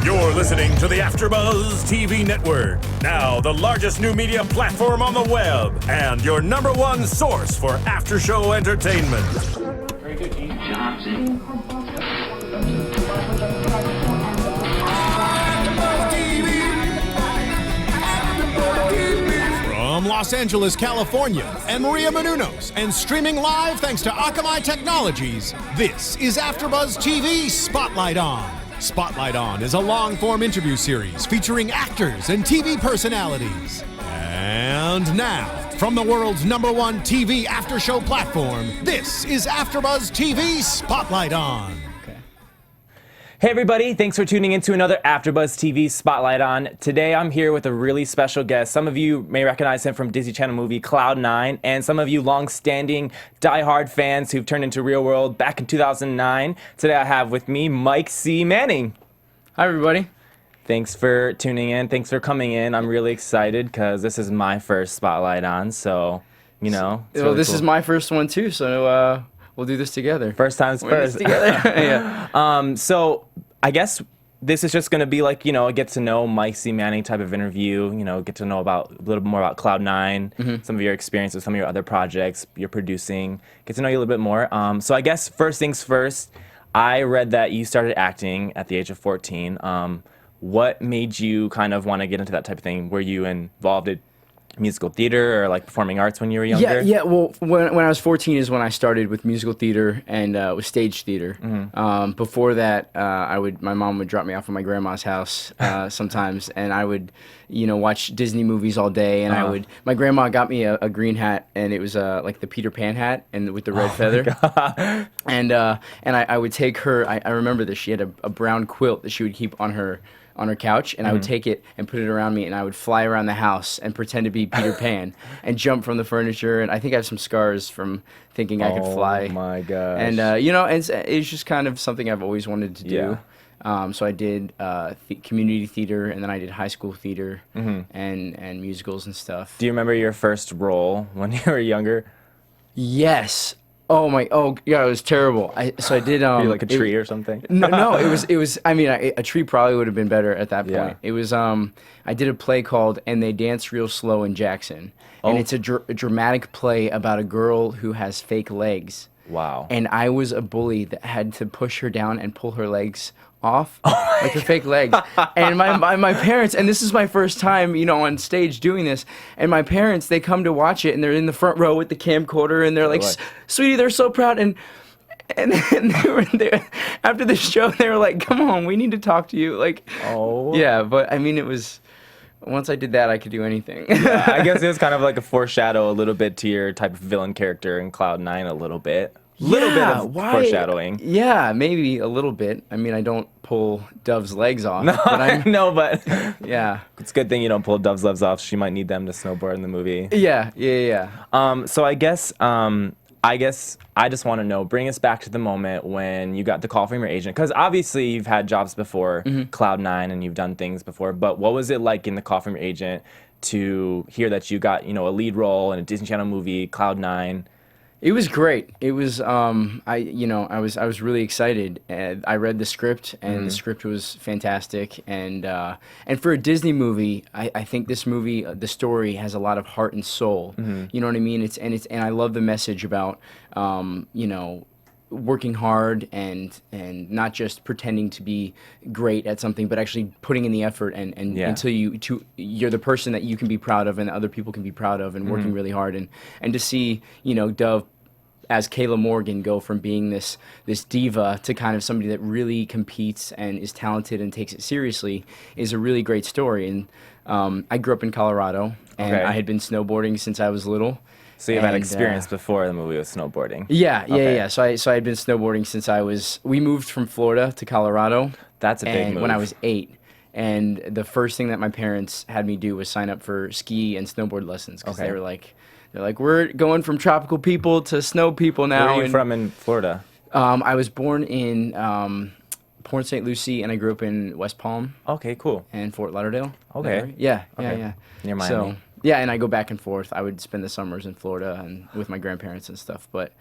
You're listening to the AfterBuzz TV network, now the largest new media platform on the web, and your #1 source for after-show entertainment. Very good, Keith. Johnson. From Los Angeles, California, and Maria Menounos, and streaming live thanks to Akamai Technologies, this is AfterBuzz TV Spotlight On. Spotlight On is a long-form interview series featuring actors and TV personalities. And now, from the world's #1 TV after-show platform, this is AfterBuzz TV Spotlight On. Hey everybody, thanks for tuning in to another AfterBuzz TV Spotlight On. Today I'm here with a really special guest. Some of you may recognize him from Disney Channel movie Cloud9, and some of you long-standing die-hard fans who've turned into real world back in 2009. Today I have with me Mike C. Manning. Hi everybody. Thanks for tuning in, thanks for coming in. I'm really excited because this is my first Spotlight On, so, you know. Well, really this cool. is my first one too, so we'll do this together. First time's first. Together. Yeah. So I guess this is just going to be like, you know, a get to know Mike C. Manning type of interview, you know, get to know about a little bit more about Cloud9, some of your experiences, some of your other projects you're producing, get to know you a little bit more. So I guess first things first, I read that you started acting at the age of 14. What made you kind of want to get into that type of thing? Were you involved in musical theater or like performing arts when you were younger? Yeah. Well, when I was 14 is when I started with musical theater and with stage theater. Before that, my mom would drop me off at my grandma's house sometimes, and I would, you know, watch Disney movies all day. And my grandma got me a green hat, and it was like the Peter Pan hat, and with the red feather. And I would take her. I remember this. She had a brown quilt that she would keep on her couch, and I would take it and put it around me, and I would fly around the house and pretend to be Peter Pan and jump from the furniture. And I think I have some scars from thinking I could fly. Oh my gosh. And you know, it's just kind of something I've always wanted to do. So I did community theater, and then I did high school theater and musicals and stuff. Do you remember your first role when you were younger? Yes. Oh yeah, it was terrible. So I did. Were you like a tree or something? No, it was. I mean, a tree probably would have been better at that point. Yeah. It was. I did a play called "And They Dance Real Slow in Jackson," and it's a dramatic play about a girl who has fake legs. Wow. And I was a bully that had to push her down and pull her legs off, like her fake legs. And my parents, and this is my first time, you know, on stage doing this, and my parents, they come to watch it, and they're in the front row with the camcorder, and they're like, "Sweetie, they're so proud." And they were there after the show, they were like, "Come on, we need to talk to you." Like, yeah, but I mean, it was, once I did that, I could do anything. Yeah, I guess it was kind of like a foreshadow a little bit to your type of villain character in Cloud9 a little bit. Little bit of foreshadowing. Yeah, maybe a little bit. I mean, I don't pull Dove's legs off. No, but no, but yeah, it's a good thing you don't pull Dove's legs off. She might need them to snowboard in the movie. Yeah. So I guess I just want to know, bring us back to the moment when you got the call from your agent, because obviously you've had jobs before Cloud9 and you've done things before, but what was it like in the call from your agent to hear that you got, you know, a lead role in a Disney Channel movie, Cloud9? It was great. It was I was really excited. I read the script, and the script was fantastic. And for a Disney movie, I think this movie, the story has a lot of heart and soul. You know what I mean? And I love the message about you know, working hard and not just pretending to be great at something, but actually putting in the effort and until you're the person that you can be proud of and other people can be proud of, and working really hard, and to see, you know, Dove as Kayla Morgan go from being this diva to kind of somebody that really competes and is talented and takes it seriously is a really great story. And I grew up in Colorado, and I had been snowboarding since I was little. So you've had experience before the movie with snowboarding. Yeah. So I had been snowboarding since we moved from Florida to Colorado. That's a big move. When I was 8. And the first thing that my parents had me do was sign up for ski and snowboard lessons, because they're like, we're going from tropical people to snow people now. Where are you from in Florida? I was born in Port St. Lucie, and I grew up in West Palm. Okay, cool. And Fort Lauderdale. Okay. Right? Yeah. Near Miami. So, yeah, and I go back and forth. I would spend the summers in Florida and with my grandparents and stuff. But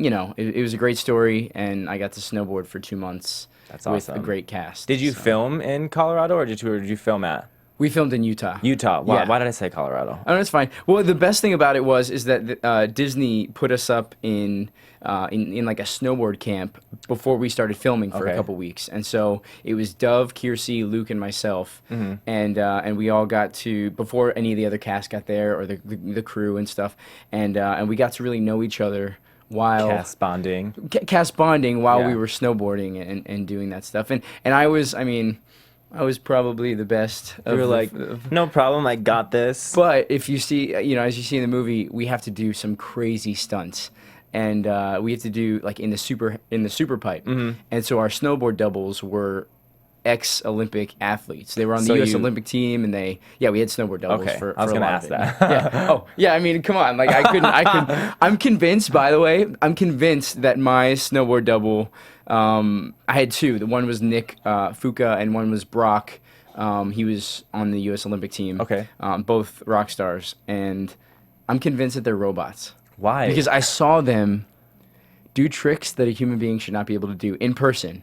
it was a great story, and I got to snowboard for 2 months. That's with awesome. a great cast. Did you so. film in Colorado, or did you film at We filmed in Utah. Utah? Why, Yeah. why did I say Colorado? Oh, that's fine. Well, the best thing about it is that Disney put us up in like a snowboard camp before we started filming for Okay. a couple weeks, and so it was Dove, Kiersey, Luke, and myself, and we all got to, before any of the other cast got there, or the crew and stuff, and we got to really know each other while Cast bonding. cast bonding while Yeah. we were snowboarding and doing that stuff, and I was probably the best. You were like, no problem, I got this. But if you see, as you see in the movie, we have to do some crazy stunts, and we have to do like in the super pipe, and so our snowboard doubles were ex-Olympic athletes. They were on the So U.S. you- Olympic team, and we had snowboard doubles Okay, for I was a gonna lot ask of it. that. Yeah. Oh, yeah. I mean, come on. Like I couldn't. I'm convinced. By the way, I'm convinced that my snowboard double. I had two. The one was Nick Fuka, and one was Brock. He was on the U.S. Olympic team. Okay. Both rock stars, and I'm convinced that they're robots. Why? Because I saw them do tricks that a human being should not be able to do in person.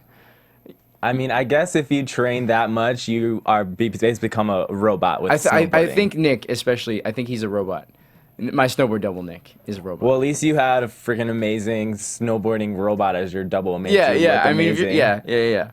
I mean, I guess if you train that much, you are basically become a robot with I snowboarding. think Nick, especially, I think he's a robot. My snowboard double, Nick, is a robot. Well, at least you had a freaking amazing snowboarding robot as your double. It makes yeah, you yeah. look I mean, if amazing.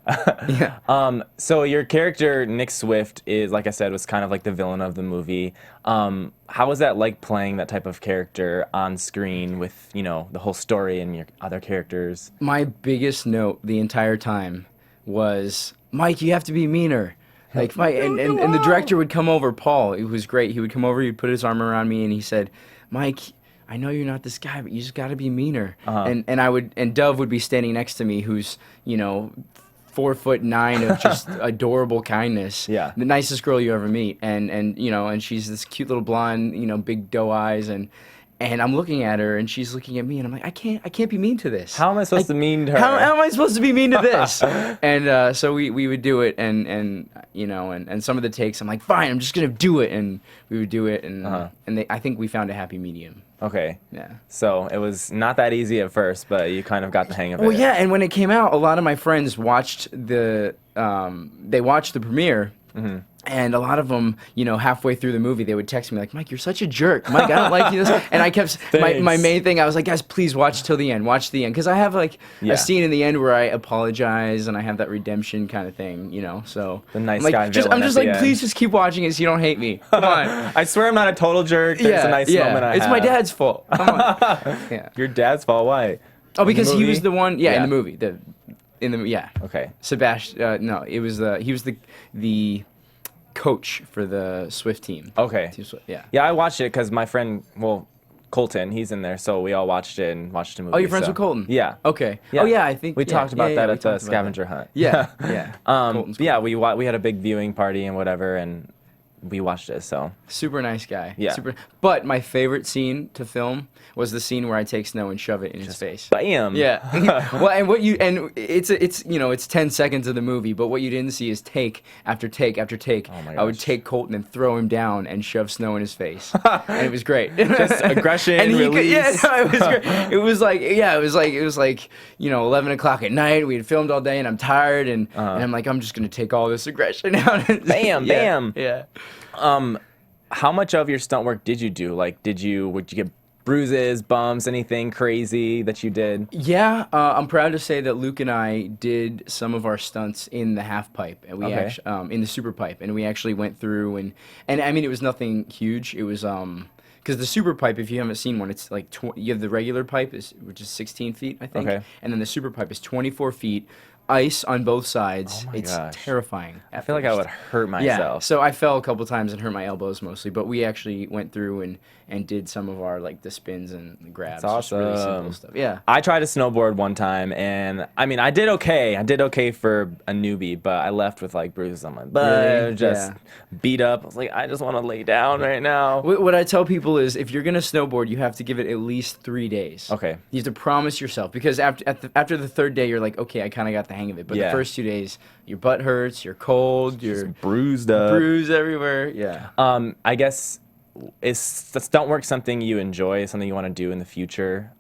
yeah. So your character Nick Swift is, like I said, was kind of like the villain of the movie. How was that like playing that type of character on screen with the whole story and your other characters? My biggest note the entire time was, Mike, you have to be meaner. Like and the director would come over, Paul, who was great. He would come over, he'd put his arm around me, and he said, Mike, I know you're not this guy, but you just got to be meaner. And Dove would be standing next to me, who's 4'9" of just adorable kindness. Yeah. The nicest girl you ever meet, and she's this cute little blonde, big doe eyes, and I'm looking at her, and she's looking at me, and I'm like, I can't be mean to this. How am I supposed to mean to her? How am I supposed to be mean to this? And so we would do it, and some of the takes, I'm like, fine, I'm just gonna do it, and we would do it, and I think we found a happy medium. Okay. Yeah. So it was not that easy at first, but you kind of got the hang of it. Well, yeah, and when it came out, a lot of my friends watched the premiere. And a lot of them, halfway through the movie, they would text me like, Mike, you're such a jerk. Mike, I don't like you. And I kept, my main thing, I was like, guys, please watch till the end. Watch the end. Because I have like a scene in the end where I apologize and I have that redemption kind of thing, So The nice I'm like, guy villain I'm just at the like, end. please just keep watching it so you don't hate me. Come on. I swear I'm not a total jerk. There's a nice moment I It's have. my dad's fault. Come on. Yeah. Your dad's fault? Why? Oh, because he movie? was the one, in Yeah. the movie. Yeah. Okay. Sebastian, no, it was he was the coach for the Swift team. Okay. Team Swift, yeah. Yeah, I watched it because my friend, Colton, he's in there, so we all watched it and watched the movie. Oh, you're friends so- with Colton? Yeah. Okay. Yeah. Oh, yeah, I think We talked about that we at the talked about scavenger that. hunt. Yeah, yeah. Colton's Yeah, cool. we had a big viewing party and whatever, and we watched it. So Super nice guy. Yeah. But my favorite scene to film was the scene where I take snow and shove it in his face. bam. Yeah. Well, and it's 10 seconds of the movie, but what you didn't see is take after take after take. Oh my I would gosh. take Colton and throw him down and shove snow in his face, and it was great. Just aggression, and he release. Could, it was great. It was like 11 o'clock at night. We had filmed all day, and I'm tired, and I'm like, I'm just gonna take all this aggression out. Bam, Yeah, bam. Yeah. How much of your stunt work did you do? Like, would you get bruises, bumps, anything crazy that you did? Yeah, I'm proud to say that Luke and I did some of our stunts in the half pipe, and we Okay. in the super pipe, and we actually went through and I mean it was nothing huge. It was because the super pipe, if you haven't seen one, it's like you have the regular pipe which is 16 feet, I think, Okay. and then the super pipe is 24 feet, ice on both sides. Oh my it's gosh. terrifying. I feel like I would hurt Yeah, myself. so I fell a couple times and hurt my elbows mostly, but we actually went through and did some of our like the spins and the grabs. That's just really simple awesome. stuff. Yeah. I tried to snowboard one time, and I mean, I did okay. I did okay for a newbie, but I left with like bruises on my butt, Really? just beat up. I was like, I just want to lay down right now. What I tell people is, if you're gonna snowboard, you have to give it at least 3 days. Okay. You have to promise yourself, because after the third day, you're like, okay, I kind of got the hang of it. But Yeah. the first 2 days, your butt hurts, you're cold, you're Bruised up. bruised everywhere. Yeah. I guess is stunt work something you enjoy, something you want to do in the future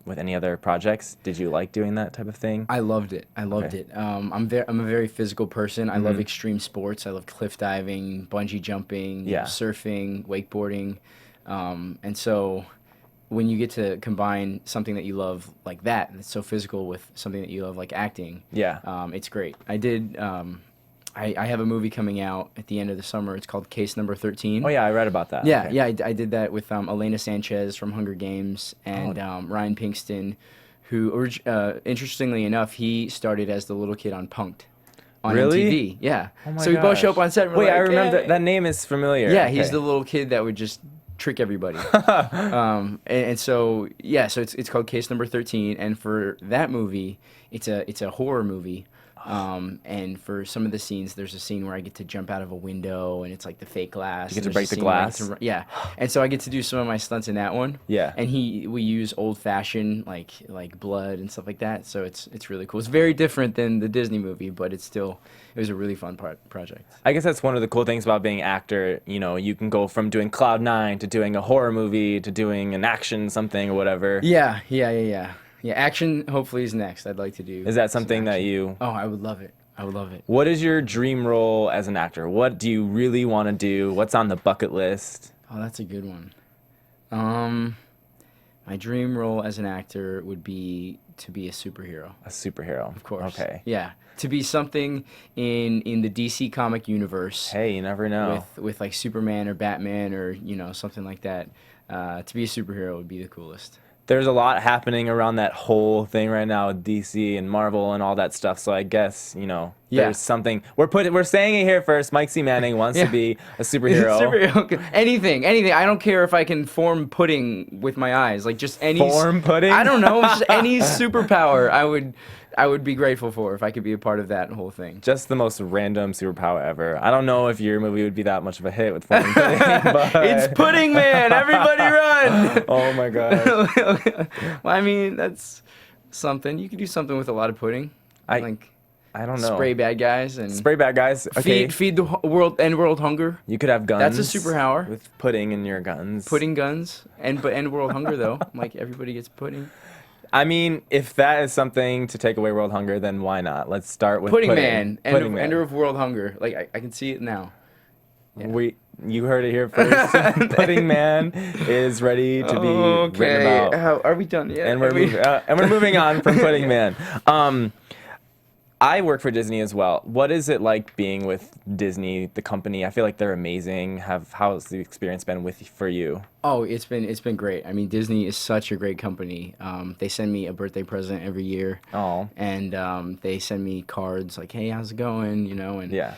with any other projects? Did you like doing that type of thing? I loved it. I loved it. I'm a very physical person. I love extreme sports. I love cliff diving, bungee jumping, surfing, wakeboarding, and so when you get to combine something that you love like that, and it's so physical, with something that you love like acting, it's great. I did. I have a movie coming out at the end of the summer. It's called Case Number 13. Oh yeah, I read about that. Yeah, Okay. yeah, I did that with Elena Sanchez from Hunger Games and Ryan Pinkston, who, interestingly enough, he started as the little kid on Punk'd on Really? MTV. Yeah. Oh my so we both show gosh. up on set and we're Wait, like, I remember "Hey." that name is familiar. Yeah, he's Okay. the little kid that would just trick everybody. And so, yeah, so it's called Case Number 13, and for that movie, it's a horror movie. And for some of the scenes, there's a scene where I get to jump out of a window, and it's like the fake glass. You get and to there's break a the scene where I get glass? to yeah, and so I get to do some of my stunts in that one. Yeah. And we use old fashioned like blood and stuff like that. So it's really cool. It's very different than the Disney movie, but it was a really fun project. I guess that's one of the cool things about being an actor. You know, you can go from doing Cloud 9 to doing a horror movie to doing an action something or whatever. Yeah. Yeah, action hopefully is next. I'd like to do. Is that some something that action. you... Oh, I would love it. What is your dream role as an actor? What do you really want to do? What's on the bucket list? Oh, that's a good one. My dream role as an actor would be to be a superhero. A superhero. Of course. Okay. Yeah. To be something in the DC comic universe. Hey, you never know. With like Superman or Batman or, something like that. To be a superhero would be the coolest. There's a lot happening around that whole thing right now with DC and Marvel and all that stuff. So I guess, there's something. We're saying it here first. Mike C. Manning wants to be a superhero. Superhero. Anything. I don't care if I can form pudding with my eyes. Like just any Form pudding? I don't know. Just any superpower I would be grateful for if I could be a part of that whole thing. Just the most random superpower ever. I don't know if your movie would be that much of a hit with forming pudding, but... It's Pudding Man! Everybody run! Oh my god. Well, I mean, that's something. You could do something with a lot of pudding. I don't know. Spray bad guys and Spray bad guys. Okay. Feed the end world hunger. You could have guns. That's a superpower. With pudding in your guns. Pudding guns but end world hunger though. Like everybody gets pudding. I mean, if that is something to take away world hunger, then why not? Let's start with Pudding pudding. Man. Ender of world hunger. Like I can see it now. Yeah. You heard it here first. Pudding Man is ready to be written about. Are we done yet? And we're moving on from Pudding Man. I work for Disney as well. What is it like being with Disney, the company? I feel like they're amazing. How's the experience been for you? Oh, it's been great. I mean, Disney is such a great company. They send me a birthday present every year. Oh. And they send me cards like, "Hey, how's it going?" And Yeah.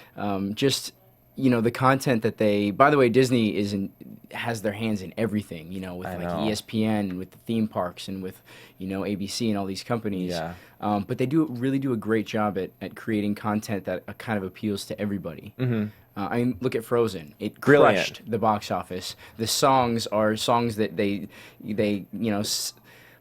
just the content that by the way, Disney has their hands in everything, with I like know. ESPN and with the theme parks and with, ABC and all these companies. Yeah. But they really do a great job at creating content that kind of appeals to everybody. Mm-hmm. I mean, look at Frozen. It Brilliant. crushed the box office. The songs are songs that they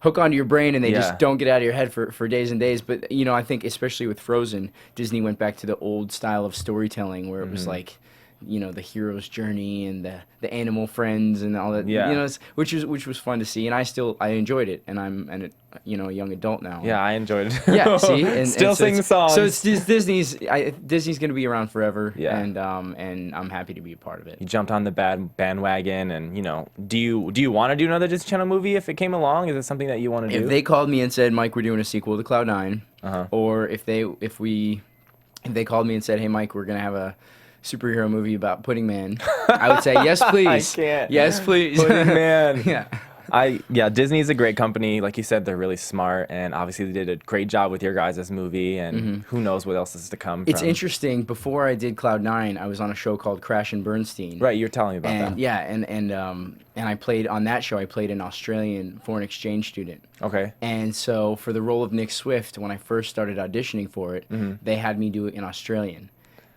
hook onto your brain and they just don't get out of your head for days and days. But, I think especially with Frozen, Disney went back to the old style of storytelling where it was like, the hero's journey and the animal friends and all that, which was fun to see. And I enjoyed it. And I'm a young adult now. Yeah, I enjoyed it. Yeah, see? And Still so sing songs. So it's Disney's going to be around forever. Yeah. And I'm happy to be a part of it. You jumped on the bandwagon, and do you want to do another Disney Channel movie if it came along? Is it something that you want to do? If they called me and said, "Mike, we're doing a sequel to Cloud 9," Uh-huh. or if they called me and said, "Hey, Mike, we're gonna have a superhero movie about Pudding Man," I would say, "Yes, please." I can't. Yes, please. Pudding Man. Yeah. Disney's a great company. Like you said, they're really smart, and obviously they did a great job with your guys' movie, and who knows what else is to come. It's from. interesting. Before I did Cloud 9, I was on a show called Crash and Bernstein. Right, you were telling me about And that. yeah, and I played on that show. I played an Australian foreign exchange student. Okay. And so for the role of Nick Swift, when I first started auditioning for it, they had me do it in Australian.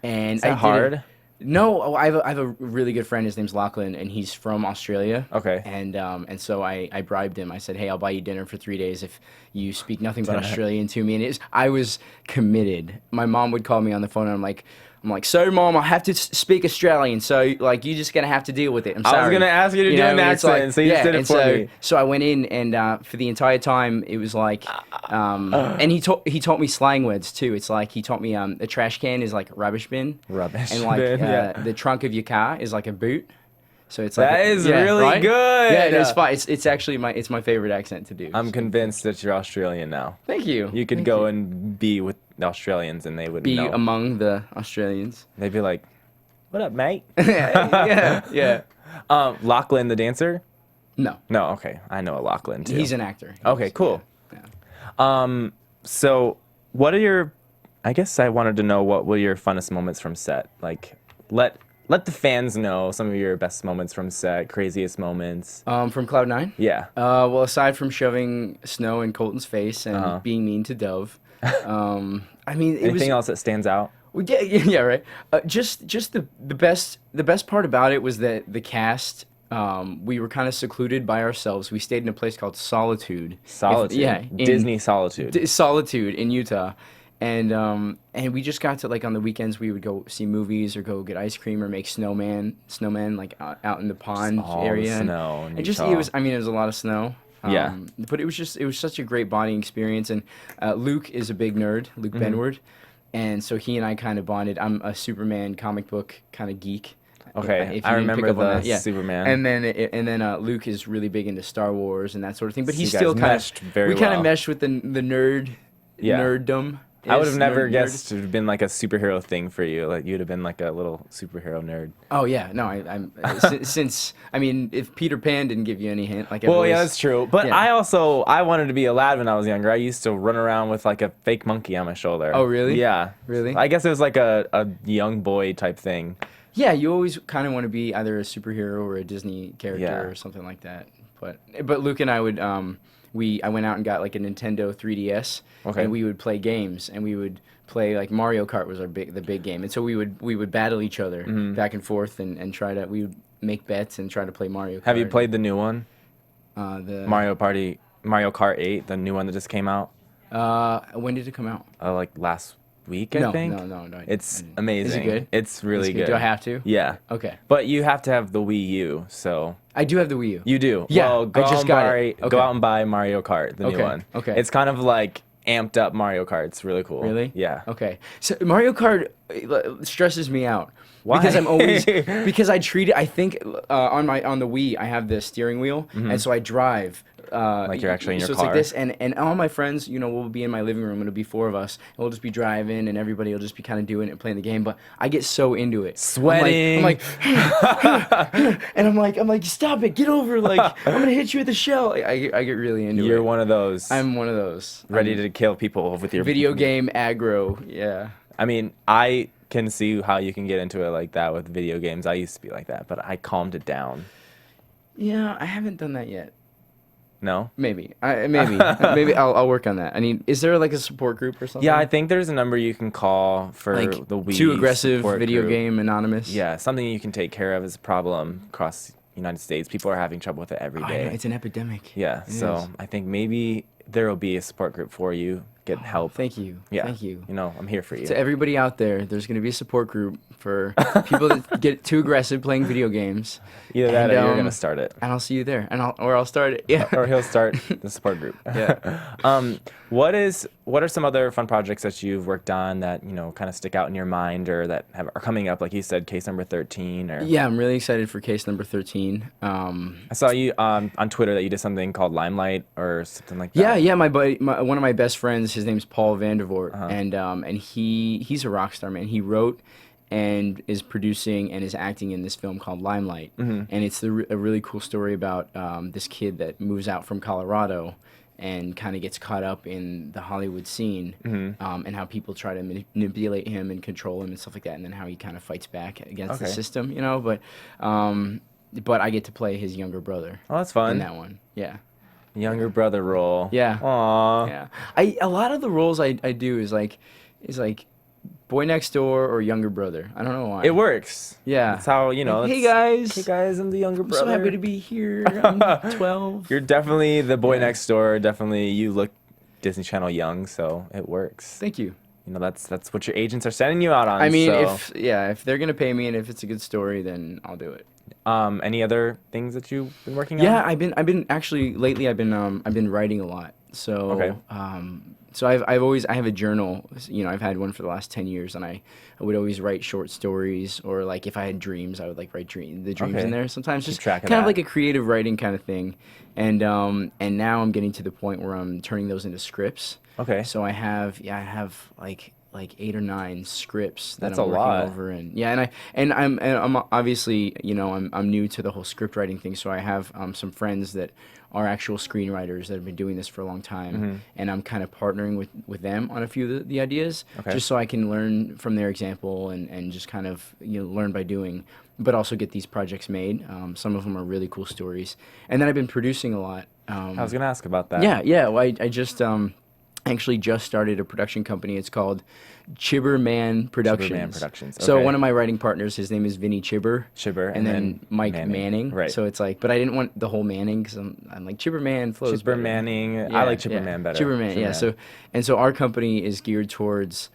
And Is that I did hard? It, no, I have a really good friend. His name's Lachlan, and he's from Australia. Okay. And so I bribed him. I said, "Hey, I'll buy you dinner for 3 days if you speak nothing but Australian to me." And I was committed. My mom would call me on the phone, and I'm like, I'm like, sorry, Mom, I have to speak Australian, so like you're just gonna have to deal with it. I'm sorry. I was gonna ask you to do an accent, so you just did it for me. So I went in, and for the entire time, it was like, and he taught me slang words too. It's like he taught me a trash can is like a rubbish bin, and like the trunk of your car is like a boot. So it's like that is really good. Yeah, it's fine. It's actually my favorite accent to do. I'm convinced that you're Australian now. Thank you. You could go and be with the Australians, and they wouldn't know. Be among the Australians. They'd be like, "What up, mate?" yeah. Lachlan the dancer? No. No, okay. I know a Lachlan too. He's an actor. Okay, cool. Yeah. So what are your? I guess I wanted to know what were your funnest moments from set. Like, let the fans know some of your best moments from set, craziest moments. From Cloud 9? Yeah. Well, aside from shoving snow in Colton's face and being mean to Dove, I mean, Anything else that stands out? Well, yeah, right. Just the best part about it was that the cast. We were kind of secluded by ourselves. We stayed in a place called Solitude. Disney Solitude. Solitude in Utah. And we just got to, like, on the weekends we would go see movies or go get ice cream or make snowmen like out in the pond area. Snow. And just it was a lot of snow. But it was such a great bonding experience. And Luke is a big nerd, Luke Benward, and so he and I kind of bonded. I'm a Superman comic book kind of geek. Okay, I remember the Superman. And then Luke is really big into Star Wars and that sort of thing. But he's you still guys kind of meshed with the nerddom. I would have never guessed it would have been like a superhero thing for you. Like you'd have been like a little superhero nerd. Oh yeah, no, I'm since if Peter Pan didn't give you any hint, like yeah, that's true. But I wanted to be a lad when I was younger. I used to run around with like a fake monkey on my shoulder. Oh really? Yeah. Really? I guess it was like a young boy type thing. Yeah, you always kind of want to be either a superhero or a Disney character or something like that. But Luke and I would I went out and got like a Nintendo 3DS, and we would play games, and we would play like Mario Kart was the big game, and so we would battle each other back and forth and we would make bets and try to play Mario Kart. Have you played the new one? The Mario Kart 8, the new one that just came out? When did it come out? Like last week, I think. No. It's amazing. Is it good? It's really good. Do I have to? Yeah. Okay. But you have to have the Wii U, so. I do have the Wii U. You do? Yeah, Well, go out and buy Mario Kart, the new one. Okay. It's kind of like amped up Mario Kart. It's really cool. Really? Yeah. Okay. So Mario Kart stresses me out. Why? Because I treat it. I think on the Wii I have the steering wheel, and so I drive. Like you're actually in your car. So it's like this, and all my friends, will be in my living room. It'll be 4 of us, and we'll just be driving, and everybody will just be kind of doing it and playing the game. But I get so into it, sweating. I'm like and I'm like, stop it, get over. Like I'm gonna hit you with a shell. I get really into it. You're one of those. I'm one of those. Ready to kill people with your video game aggro. Yeah. I mean, I can see how you can get into it like that with video games. I used to be like that, but I calmed it down. Yeah, I haven't done that yet. No? Maybe I'll work on that. I mean, is there like a support group or something? Yeah, I think there's a number you can call for like the Wii Too Aggressive Video group. Game Anonymous. Yeah, something you can take care of is a problem across the United States. People are having trouble with it every day. It's an epidemic. Yeah, so I think maybe there will be a support group for you. Get help. Thank you. Yeah. Thank you. I'm here for you. To everybody out there, there's going to be a support group for people that get too aggressive playing video games. Either that or you're going to start it. And I'll see you there. I'll start it. Yeah. Or he'll start the support group. Yeah. What are some other fun projects that you've worked on that, kind of stick out in your mind or that are coming up? Like you said, case number 13 or. Yeah, I'm really excited for case number 13. I saw you on Twitter that you did something called Limelight or something like that. Yeah. My buddy, one of my best friends, his name's Paul Vandervoort, and he's a rock star, man. He wrote and is producing and is acting in this film called Limelight, and it's a really cool story about this kid that moves out from Colorado and kind of gets caught up in the Hollywood scene, and how people try to manipulate him and control him and stuff like that, and then how he kind of fights back against the system, But I get to play his younger brother. Oh, that's fun. In that one, yeah. Younger brother role. Yeah. Aww. Yeah. A lot of the roles I do is like boy next door or younger brother. I don't know why. It works. Yeah. That's how, Like, hey guys. Hey guys, I'm the younger brother. I'm so happy to be here. I'm 12. You're definitely the boy next door. Definitely, you look Disney Channel young, so it works. Thank you. that's what your agents are sending you out on. I mean, so. if they're gonna pay me and if it's a good story, then I'll do it. Any other things that you've been working on? Yeah, I've been actually lately. I've been writing a lot. So Okay. So I have a journal. I've had one for the last 10 years, and I would always write short stories, or like if I had dreams, I would like write the dreams Okay. in there. Sometimes Keep just track of kind of that. like a creative writing kind of thing. And now I'm getting to the point where I'm turning those into scripts. Okay. So I have like 8 or 9 scripts that That's I'm a working lot. over, and I'm obviously I'm new to the whole script writing thing, so I have some friends that are actual screenwriters that have been doing this for a long time, and I'm kind of partnering with them on a few of the ideas, Okay. just so I can learn from their example and just kind of learn by doing, but also get these projects made. Some of them are really cool stories, and then I've been producing a lot. I was gonna ask about that. Yeah. Well, I just actually just started a production company. It's called Chhibber Mann Productions. Mann Productions, So okay. one of my writing partners, his name is Vinny Chhibber. Chhibber, And then Mike Manning. Manning. Right. So it's like, but I didn't want the whole Manning because I'm like Chhibber Mann flows Chhibber better. Manning. I like Chhibber Mann better. Chhibber Mann, yeah. So our company is geared towards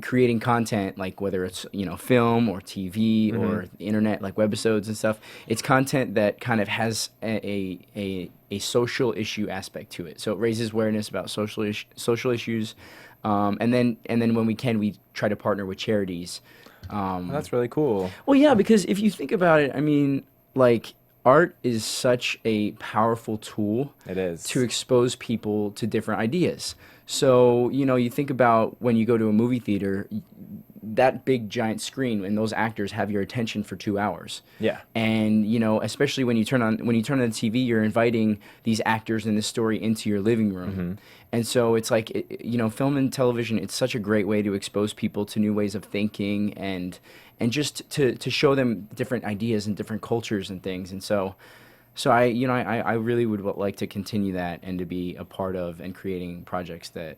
creating content, like whether it's film or TV or the internet, like webisodes and stuff. It's content that kind of has a social issue aspect to it. So it raises awareness about social issues, and then when we can, we try to partner with charities. Oh, that's really cool. Well, yeah, because if you think about it, I mean, like art is such a powerful tool. It is. To expose people to different ideas. So, you think about when you go to a movie theater, that big giant screen and those actors have your attention for 2 hours. Yeah. And, especially when you turn on the TV, you're inviting these actors in this story into your living room. And so it's like, film and television, it's such a great way to expose people to new ways of thinking and just to show them different ideas and different cultures and things. And so I really would like to continue that and to be a part of and creating projects that,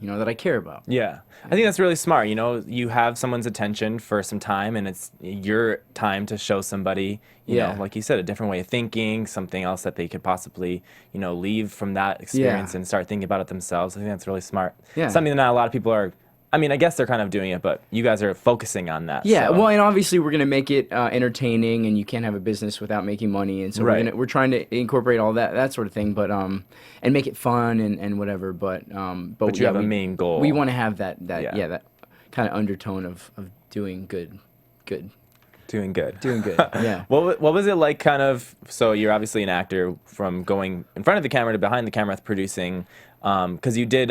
that I care about. Yeah. I think that's really smart. You have someone's attention for some time, and it's your time to show somebody, you know, like you said, a different way of thinking, something else that they could possibly, leave from that experience and start thinking about it themselves. I think that's really smart. Yeah. Something that not a lot of people are. I mean, I guess they're kind of doing it, but you guys are focusing on that. Yeah, so. well, and obviously we're gonna make it entertaining, and you can't have a business without making money, and so we're trying to incorporate all that sort of thing, but and make it fun and whatever. But you have a main goal. We want to have that kind of undertone of doing good. Doing good. Yeah. What was it like, kind of? So you're obviously an actor, from going in front of the camera to behind the camera producing. Because you did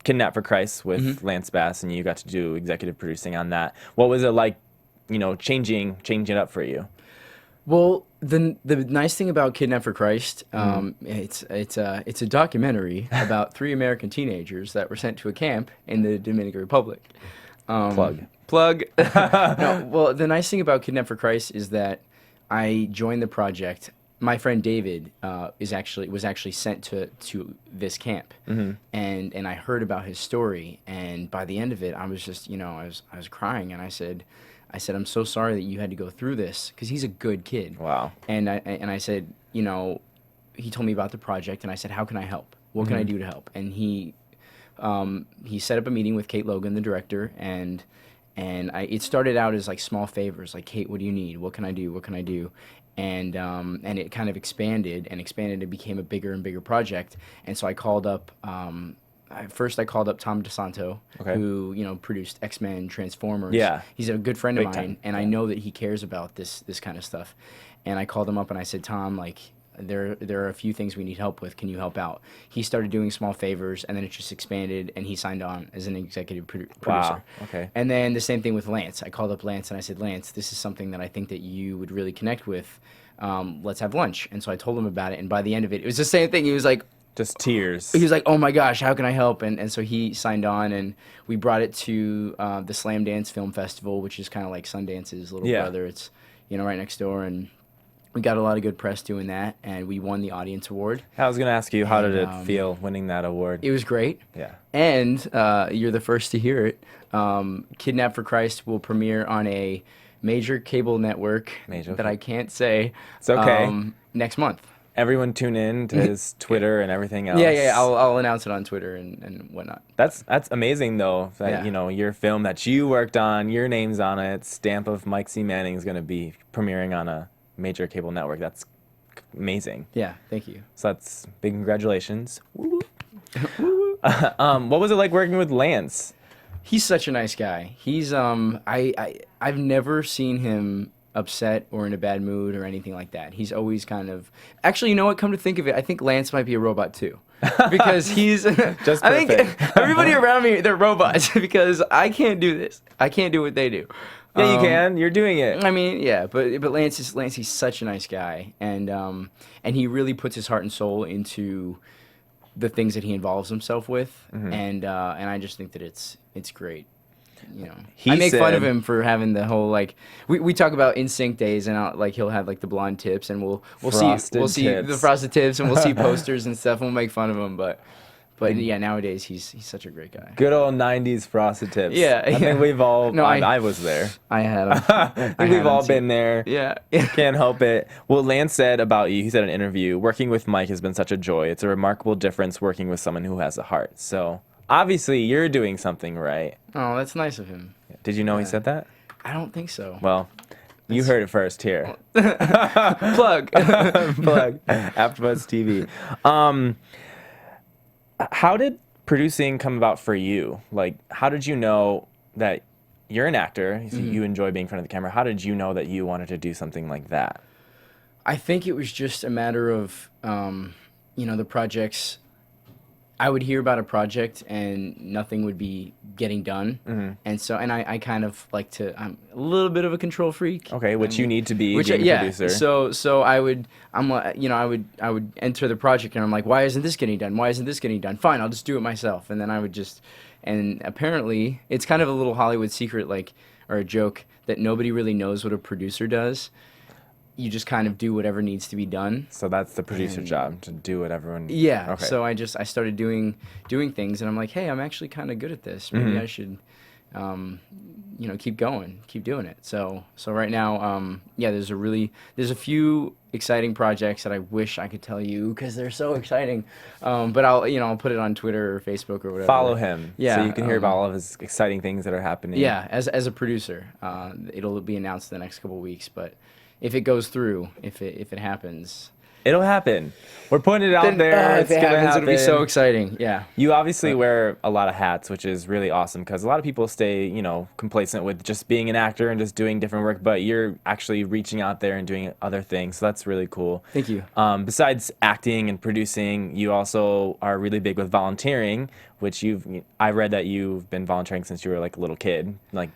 Kidnap for Christ with Lance Bass, and you got to do executive producing on that. What was it like, changing it up for you? Well, the nice thing about Kidnap for Christ, it's a documentary about 3 American teenagers that were sent to a camp in the Dominican Republic. Plug. No, well, the nice thing about Kidnap for Christ is that I joined the project. My friend David was actually sent to this camp, and I heard about his story, and by the end of it, I was just I was crying, and I said I'm so sorry that you had to go through this, because he's a good kid. Wow. And I said, he told me about the project, and I said, how can I help? What can I do to help? And he set up a meeting with Kate Logan, the director, and it started out as like small favors, like, Kate, what do you need? What can I do? What can I do? And it kind of expanded and became a bigger and bigger project. And so I called up, first I called up Tom DeSanto, who, produced X-Men, Transformers. Yeah. He's a good friend of mine, time. and I know that he cares about this kind of stuff. And I called him up and I said, Tom, like, there are a few things we need help with. Can you help out? He started doing small favors, and then it just expanded, and he signed on as an executive producer. Wow. Okay. And then the same thing with Lance. I called up Lance, and I said, Lance, this is something that I think that you would really connect with. Let's have lunch. And so I told him about it, and by the end of it was the same thing. He was like, just tears. He was like, oh my gosh, how can I help? And so he signed on, and we brought it to the Slam Dance Film Festival, which is kind of like Sundance's little brother. It's, right next door, and we got a lot of good press doing that, and we won the audience award. I was going to ask you, how did it feel winning that award? It was great. Yeah. And you're the first to hear it. Kidnap for Christ will premiere on a major cable network that I can't say. It's okay. Next month. everyone tune in to his Twitter and everything else. Yeah. I'll announce it on Twitter and whatnot. That's amazing though. That Yeah. you know your film that you worked on, your name's on it, stamp of Mike C. Manning is going to be premiering on a major cable network. That's amazing. Yeah, thank you. So that's big congratulations. What was it like working with Lance? He's such a nice guy. He's I've never seen him upset or in a bad mood or anything like that. He's always kind of actually, you know what? Come to think of it, I think Lance might be a robot too, because he's Just I think perfect. everybody around me they're robots because I can't do this. I can't do what they do. Yeah, you can. You're doing it. I mean, yeah, but Lance, he's such a nice guy, and he really puts his heart and soul into the things that he involves himself with, and I just think that it's great. You know, I make fun of him for having the whole like we talk about NSYNC days, and like he'll have like the blonde tips, and we'll see the frosted tips, and we'll see posters and stuff, and we'll make fun of him, but yeah, nowadays he's such a great guy. Good old '90s frosted tips. Yeah, I think we've all. No, I was there. I had him. I think we've all been there. Yeah. Can't help it. Well, Lance said about you, he said in an interview, working with Mike has been such a joy. It's a remarkable difference working with someone who has a heart. So obviously you're doing something right. Oh, that's nice of him. Did you know he said that? I don't think so. Well, you heard it first here. Plug. Plug. AfterBuzz TV. How did producing come about for you? Like, how did you know that you're an actor, you enjoy being in front of the camera? How did you know that you wanted to do something like that? I think it was just a matter of, the projects. I would hear about a project and nothing would be getting done, and so I kind of like to. I'm a little bit of a control freak. Okay, which you need to be Which being a producer. So I would I would enter the project and I'm like, why isn't this getting done? Why isn't this getting done? Fine, I'll just do it myself, and then I would just. And apparently, it's kind of a little Hollywood secret, like, or a joke that nobody really knows what a producer does. You just kind of do whatever needs to be done. So that's the producer job, to do what everyone. Yeah. Okay. So I started doing things, and I'm like, hey, I'm actually kind of good at this. Maybe I should, keep going, keep doing it. So right now, there's a few exciting projects that I wish I could tell you because they're so exciting. But I'll put it on Twitter or Facebook or whatever. Follow him, Yeah, so you can hear about all of his exciting things that are happening. Yeah, as a producer, it'll be announced in the next couple of weeks. But if it goes through, if it happens. It'll happen. We're putting it out there. If it happens, it'll be so exciting. Yeah. You obviously wear a lot of hats, which is really awesome because a lot of people stay, complacent with just being an actor and just doing different work, but you're actually reaching out there and doing other things. So that's really cool. Thank you. Besides acting and producing, you also are really big with volunteering, which I read that you've been volunteering since you were like a little kid, like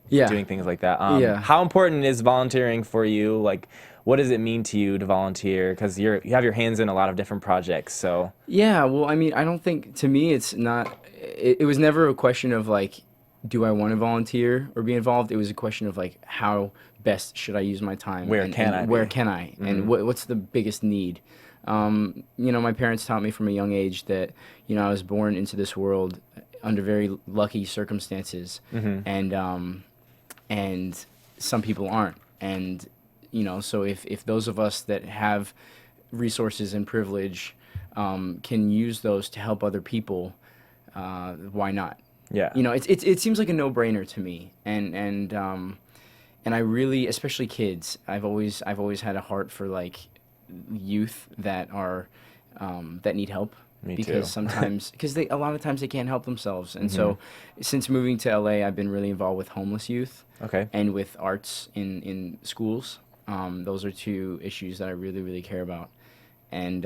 doing things like that. How important is volunteering for you? Like, what does it mean to you to volunteer? Because you have your hands in a lot of different projects. So yeah, well, I mean, I don't think to me it's not. It was never a question of like, do I want to volunteer or be involved? It was a question of like, how best should I use my time? Where can I? And what's the biggest need? My parents taught me from a young age that I was born into this world under very lucky circumstances, and some people aren't, and. So if those of us that have resources and privilege can use those to help other people, why not? Yeah. It seems like a no-brainer to me, and I really, especially kids, I've always had a heart for like youth that are that need help. Me because too. sometimes a lot of times they can't help themselves, and so since moving to LA, I've been really involved with homeless youth. Okay. And with arts in schools. Those are two issues that I really, really care about. And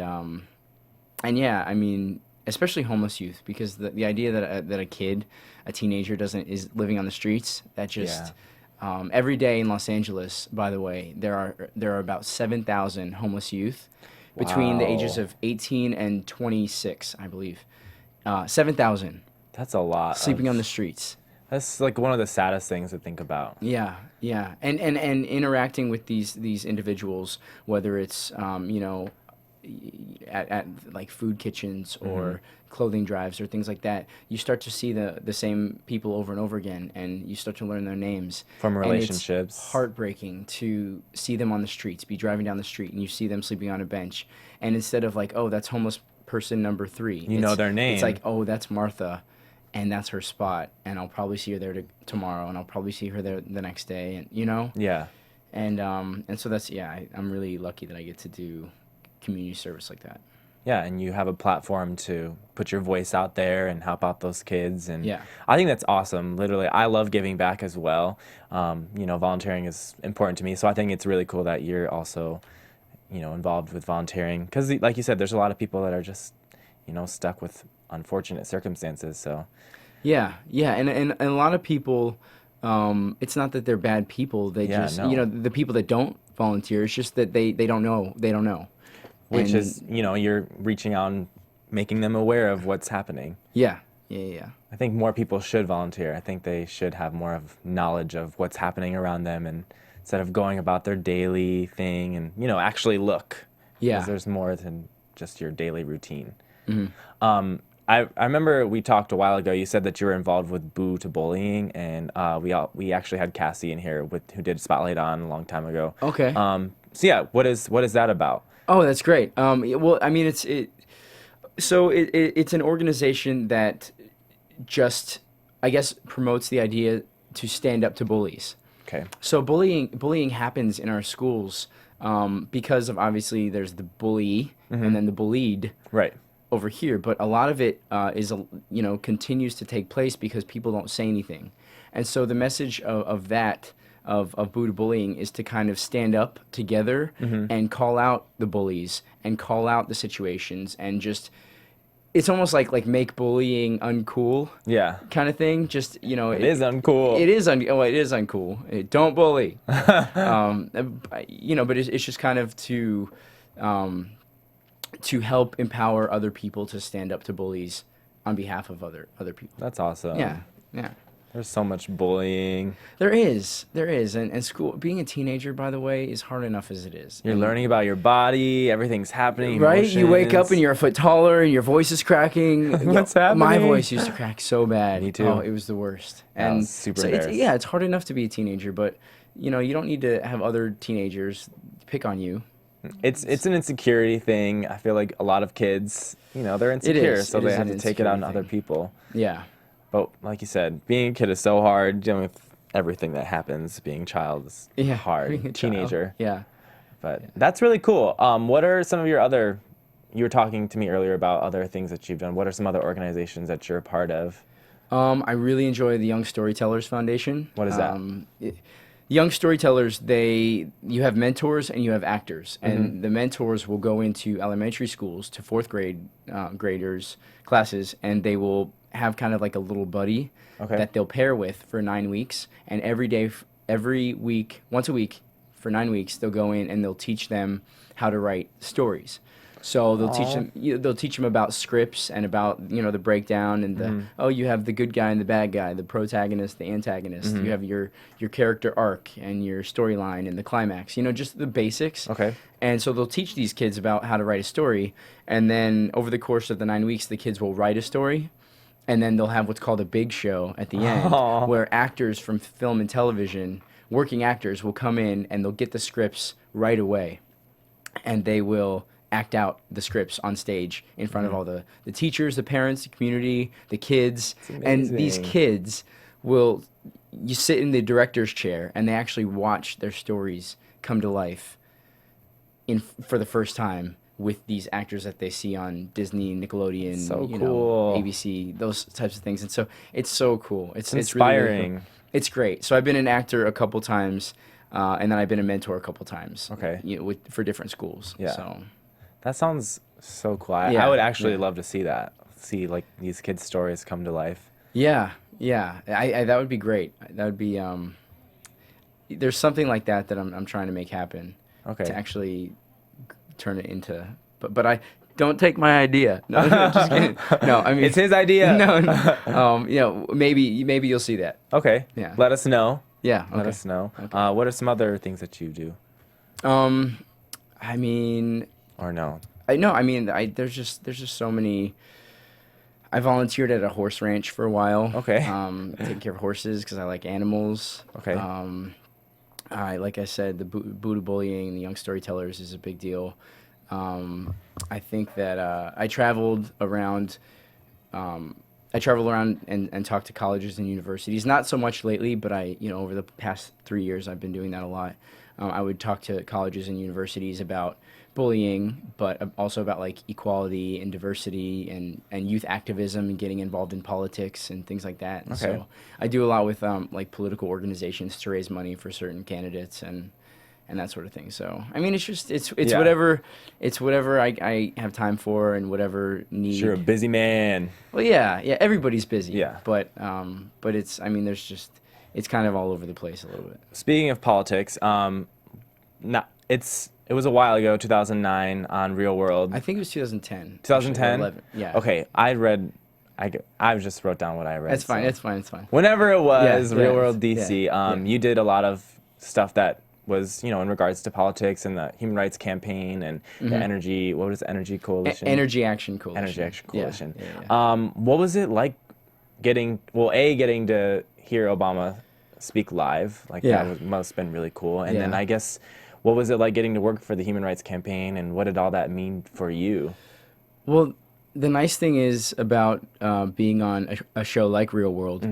yeah, I mean, especially homeless youth, because the idea that a teenager is living on the streets, that just every day in Los Angeles, by the way, there are about 7,000 homeless youth between the ages of 18 and 26, I believe. 7,000. That's a lot. Sleeping on the streets. That's like one of the saddest things to think about. Yeah, and interacting with these individuals, whether it's at like food kitchens or clothing drives or things like that, you start to see the same people over and over again, and you start to learn their names. From And relationships. it's heartbreaking to see them on the streets, be driving down the street, and you see them sleeping on a bench. And instead of like, oh, that's homeless person number 3. You know their name. It's like, oh, that's Martha, and that's her spot, and I'll probably see her there tomorrow, and I'll probably see her there the next day, and Yeah. And so that's I'm really lucky that I get to do community service like that. Yeah, and you have a platform to put your voice out there and help out those kids, and Yeah. I think that's awesome. Literally, I love giving back as well. Volunteering is important to me, so I think it's really cool that you're also, involved with volunteering. Because, like you said, there's a lot of people that are just, stuck with unfortunate circumstances. So. Yeah, and a lot of people, it's not that they're bad people. They just, the people that don't volunteer, it's just that they don't know. They don't know. Which is, you're reaching out and making them aware of what's happening. Yeah. I think more people should volunteer. I think they should have more of knowledge of what's happening around them, and instead of going about their daily thing and, actually look. Yeah. Because there's more than just your daily routine. Mm-hmm. I remember we talked a while ago. You said that you were involved with Boo to Bullying, and we actually had Cassie in here who did Spotlight On a long time ago. Okay. So yeah, what is that about? Oh, that's great. Well, I mean, it's an organization that just, I guess, promotes the idea to stand up to bullies. Okay. So bullying happens in our schools because of, obviously, there's the bully and then the bullied. Right. Over here, but a lot of it continues to take place because people don't say anything, and so the message of Boo to Bullying is to kind of stand up together and call out the bullies and call out the situations, and just it's almost like make bullying uncool, kind of thing. Just it is uncool. It is uncool. Don't bully, but it's just kind of to help empower other people to stand up to bullies on behalf of other people. That's awesome. Yeah. There's so much bullying. There is, and school. Being a teenager, by the way, is hard enough as it is. You're learning about your body. Everything's happening. Right? Emotions. You wake up and you're a foot taller, and your voice is cracking. What's happening? My voice used to crack so bad. Me too. Oh, it was the worst. I was super embarrassed. It's hard enough to be a teenager, but you don't need to have other teenagers pick on you. It's an insecurity thing. I feel like a lot of kids, they're insecure, so they have to take it out on other people. Yeah. But like you said, being a kid is so hard. Dealing with everything that happens, being a child is hard. Being a Teenager. child. Yeah. But that's really cool. What are some of your other? You were talking to me earlier about other things that you've done. What are some other organizations that you're a part of? I really enjoy the Young Storytellers Foundation. What is that? Young storytellers, you have mentors and you have actors, and the mentors will go into elementary schools to fourth grade graders classes, and they will have kind of like a little buddy that they'll pair with for 9 weeks, and every week, once a week for 9 weeks, they'll go in and they'll teach them how to write stories. So they'll teach them about scripts and about the breakdown and you have the good guy and the bad guy, the protagonist, the antagonist. You have your character arc and your storyline and the climax. Just the basics. Okay. And so they'll teach these kids about how to write a story, and then over the course of the 9 weeks, the kids will write a story, and then they'll have what's called a big show at the end, where actors from film and television, working actors, will come in and they'll get the scripts right away, and they will act out the scripts on stage in front of all the teachers, the parents, the community, the kids. And these kids you sit in the director's chair and they actually watch their stories come to life for the first time with these actors that they see on Disney, Nickelodeon, so cool. ABC, those types of things. And so it's so cool. It's inspiring. Really, really cool. It's great. So I've been an actor a couple times, and then I've been a mentor a couple times. Okay. For different schools. Yeah. So. That sounds so cool. I would actually love to see that. See like these kids' stories come to life. Yeah. That would be great. That would be. There's something like that I'm trying to make happen. Okay. To actually turn it into, but I don't take my idea. No, just kidding. No, I mean it's his idea. No. Maybe you'll see that. Okay. Yeah. Let us know. Yeah. Okay. Let us know. Okay. What are some other things that you do? I mean. Or no? There's just so many. I volunteered at a horse ranch for a while. Okay. Taking care of horses because I like animals. Okay. Like I said, the Buddha bullying, the young storytellers is a big deal. I think that I traveled around. And talked to colleges and universities. Not so much lately, but over the past 3 years, I've been doing that a lot. I would talk to colleges and universities about bullying, but also about like equality and diversity and youth activism and getting involved in politics and things like that. Okay. So I do a lot with like political organizations to raise money for certain candidates and that sort of thing. So I mean, it's whatever I have time for and whatever need. You're a busy man. Well, yeah, everybody's busy. Yeah. But it's it's kind of all over the place a little bit. Speaking of politics, it was a while ago, 2009 on Real World. I think it was 2010. 2010. 11. Yeah. Okay, I just wrote down what I read. That's fine. It's fine. Whenever it was Real yeah, World DC, you did a lot of stuff that was, in regards to politics and the human rights campaign and the energy. What was the Energy Coalition? Energy Action Coalition. Energy Action Coalition. Yeah. What was it like getting to hear Obama speak live? Like that must have been really cool. And then I guess, what was it like getting to work for the Human Rights Campaign, and what did all that mean for you? Well, the nice thing is about being on a show like Real World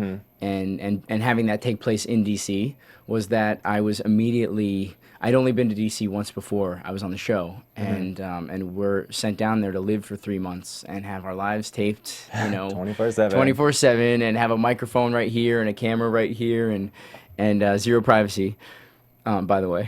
and having that take place in DC was that I was immediately. I'd only been to DC once before I was on the show, and we're sent down there to live for 3 months and have our lives taped, 24/7, 24/7, and have a microphone right here and a camera right here and zero privacy. By the way,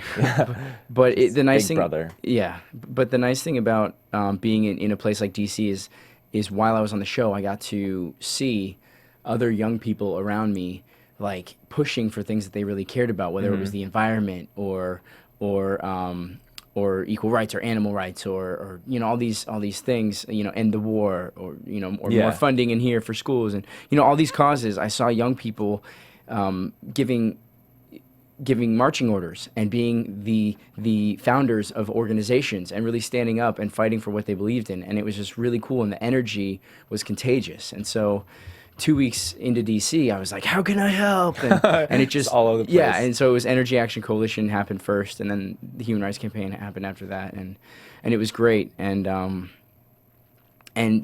but the nice thing, brother. Yeah. But the nice thing about being in a place like DC is while I was on the show, I got to see other young people around me like pushing for things that they really cared about, whether it was the environment or equal rights or animal rights or all these things, end the war or more funding in here for schools and all these causes. I saw young people giving marching orders and being the founders of organizations and really standing up and fighting for what they believed in. And it was just really cool, and the energy was contagious. And so 2 weeks into DC, I was like, how can I help? And it just all over the place. Yeah, and so it was Energy Action Coalition happened first, and then the Human Rights Campaign happened after that. And it was great. And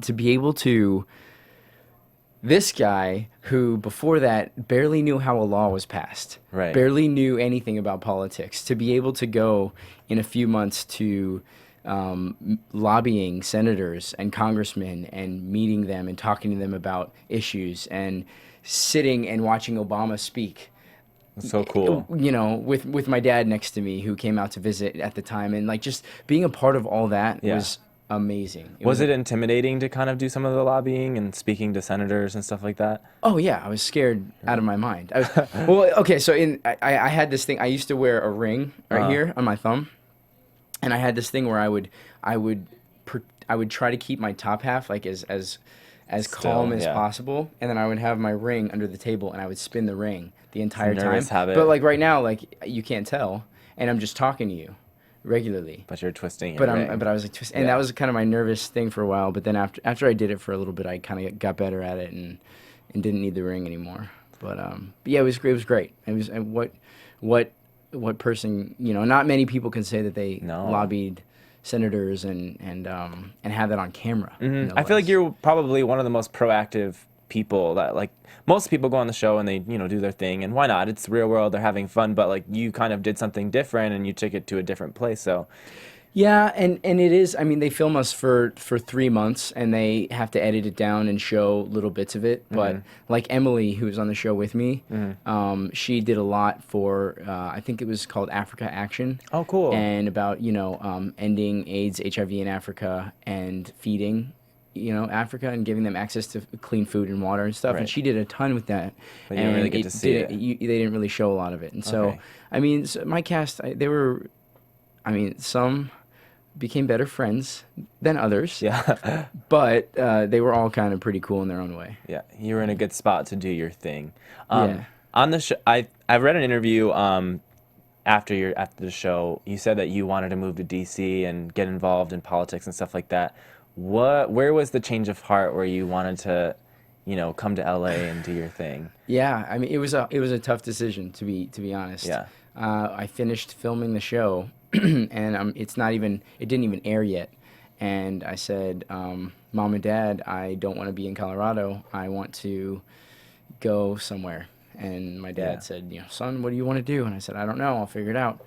to be able to... This guy, who before that barely knew how a law was passed, barely knew anything about politics, to be able to go in a few months to lobbying senators and congressmen and meeting them and talking to them about issues and sitting and watching Obama speak. That's so cool. With my dad next to me who came out to visit at the time, and like just being a part of all that was amazing. Was it intimidating to kind of do some of the lobbying and speaking to senators and stuff like that? Oh yeah, I was scared out of my mind. So I had this thing. I used to wear a ring right here on my thumb, and I had this thing where I would try to keep my top half like as calm as possible, and then I would have my ring under the table, and I would spin the ring the entire time. Habit. But like right now, like you can't tell, and I'm just talking to you regularly. But you're twisting your ring. But I was like twisting, and that was kind of my nervous thing for a while. But then after I did it for a little bit, I kind of got better at it and didn't need the ring anymore. But yeah, it was great. It was what person, not many people can say that they lobbied senators and have that on camera. I feel like you're probably one of the most proactive people that, like, most people go on the show and they do their thing, and why not? It's Real World, they're having fun, but like you kind of did something different and you took it to a different place. So yeah, and it is, I mean, they film us for 3 months and they have to edit it down and show little bits of it, but like Emily, who was on the show with me, she did a lot for I think it was called Africa Action. Oh, cool. And about ending AIDS, HIV in Africa, and feeding Africa and giving them access to clean food and water and stuff. Right. And she did a ton with that. But you didn't really get to see it. They didn't really show a lot of it. And so, I mean, my cast, some became better friends than others. Yeah. But they were all kind of pretty cool in their own way. Yeah, you were in a good spot to do your thing. Yeah. On the show, I read an interview after the show, you said that you wanted to move to DC and get involved in politics and stuff like that. Where was the change of heart where you wanted to, come to LA and do your thing? Yeah, I mean, it was a tough decision, to be honest. Yeah. I finished filming the show, and it didn't even air yet. And I said, Mom and Dad, I don't want to be in Colorado. I want to go somewhere. And my dad said, son, what do you want to do? And I said, I don't know. I'll figure it out.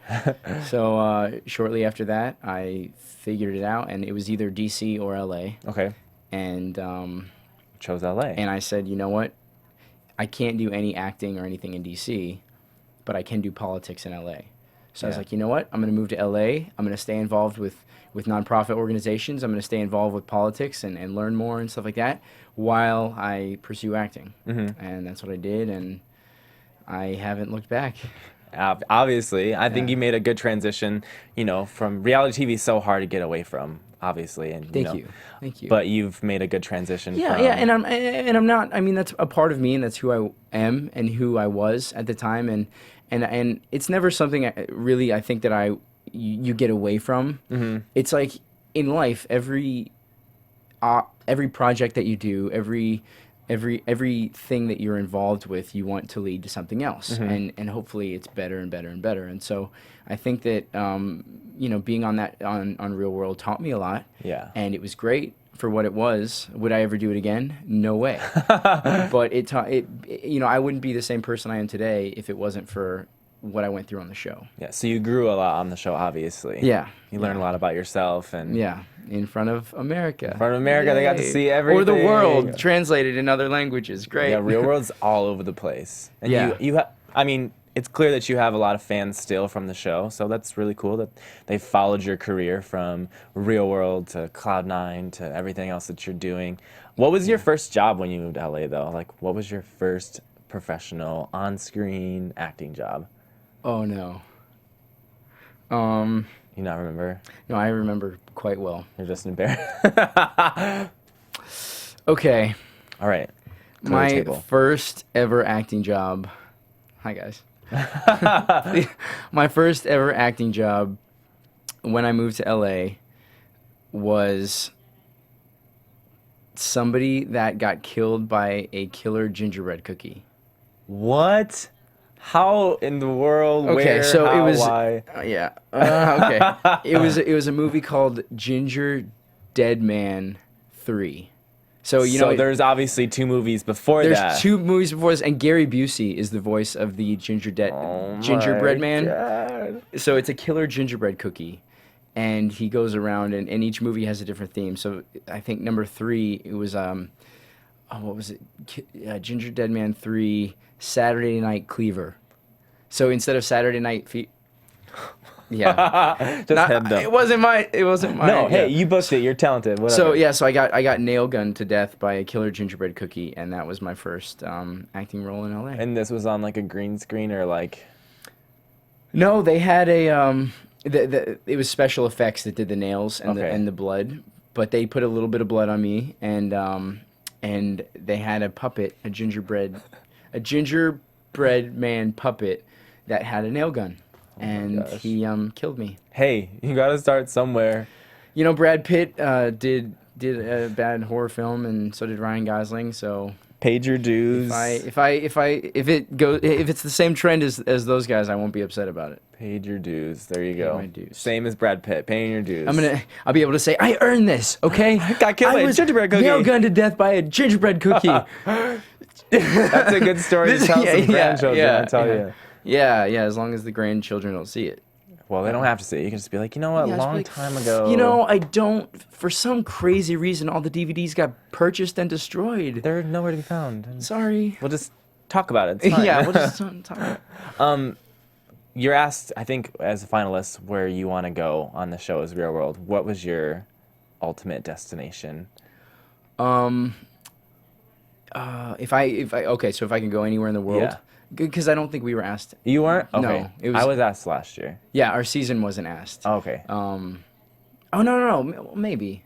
So shortly after that, I figured it out, and it was either DC or LA. Okay. And chose LA. And I said, you know what? I can't do any acting or anything in DC, but I can do politics in LA. So I was like, you know what? I'm going to move to LA. I'm going to stay involved with nonprofit organizations. I'm going to stay involved with politics and learn more and stuff like that while I pursue acting. Mm-hmm. And that's what I did, and I haven't looked back. Obviously, I think you made a good transition. From reality TV is so hard to get away from, obviously, and Thank you. But you've made a good transition. Yeah, and I'm not. I mean, that's a part of me, and that's who I am and who I was at the time, and it's never something I think that you get away from. Mm-hmm. It's like in life, every project that you do, everything that you're involved with, you want to lead to something else, mm-hmm. and hopefully it's better and better and better. And so I think that being on Real World taught me a lot. Yeah. And it was great for what it was. Would I ever do it again? No way. But I wouldn't be the same person I am today if it wasn't for what I went through on the show. Yeah. So you grew a lot on the show, obviously. Yeah. You learned a lot about yourself and. Yeah. In front of America. In front of America, They got to see everything. Or the world translated in other languages. Great. Yeah, Real World's all over the place. And it's clear that you have a lot of fans still from the show, so that's really cool that they followed your career from Real World to Cloud9 to everything else that you're doing. What was your first job when you moved to LA, though? Like, what was your first professional on-screen acting job? Oh, no. You not remember? No, I remember quite well. You're just embarrassed. Okay. All right. My first ever acting job. Hi, guys. My first ever acting job when I moved to LA was somebody that got killed by a killer gingerbread cookie. What? How in the world? Okay, where, so how, it was. Why? Okay. It was a movie called Ginger Dead Man 3. So there's obviously two movies before that. There's two movies before this, and Gary Busey is the voice of the gingerbread man. God. So it's a killer gingerbread cookie, and he goes around, and each movie has a different theme. So I think number 3, it was what was it? Ginger Dead Man 3, Saturday Night Cleaver. So instead of Saturday Night yeah, it wasn't my. No, hey, you booked it. You're talented. Whatever. So I got nail gunned to death by a killer gingerbread cookie, and that was my first acting role in LA. And this was on like a green screen or like. No, they had it was special effects that did the nails and the blood, but they put a little bit of blood on me, and they had a puppet, a gingerbread man puppet that had a nail gun. And he killed me. Hey, you gotta start somewhere. Brad Pitt did a bad horror film, and so did Ryan Gosling. So paid your dues. If it's the same trend as those guys, I won't be upset about it. Paid your dues. There you go. My dues. Same as Brad Pitt, paying your dues. I'll be able to say I earned this. Okay, I got killed by a gingerbread cookie. Nail gunned to death by a gingerbread cookie. That's a good story to tell some grandchildren. I tell you. Yeah, as long as the grandchildren don't see it. Well, they don't have to see it. You can just be like, long time ago. I don't, for some crazy reason, all the DVDs got purchased and destroyed. They're nowhere to be found. Sorry. We'll just talk about it. It's fine. Yeah, we'll just talk about it. You're asked, I think, as a finalist, where you want to go on the show as Real World. What was your ultimate destination? So if I can go anywhere in the world. Yeah. Because I don't think we were asked. You weren't? Okay. No, it was. I was asked last year. Yeah, our season wasn't asked. Oh, okay. Oh no, maybe.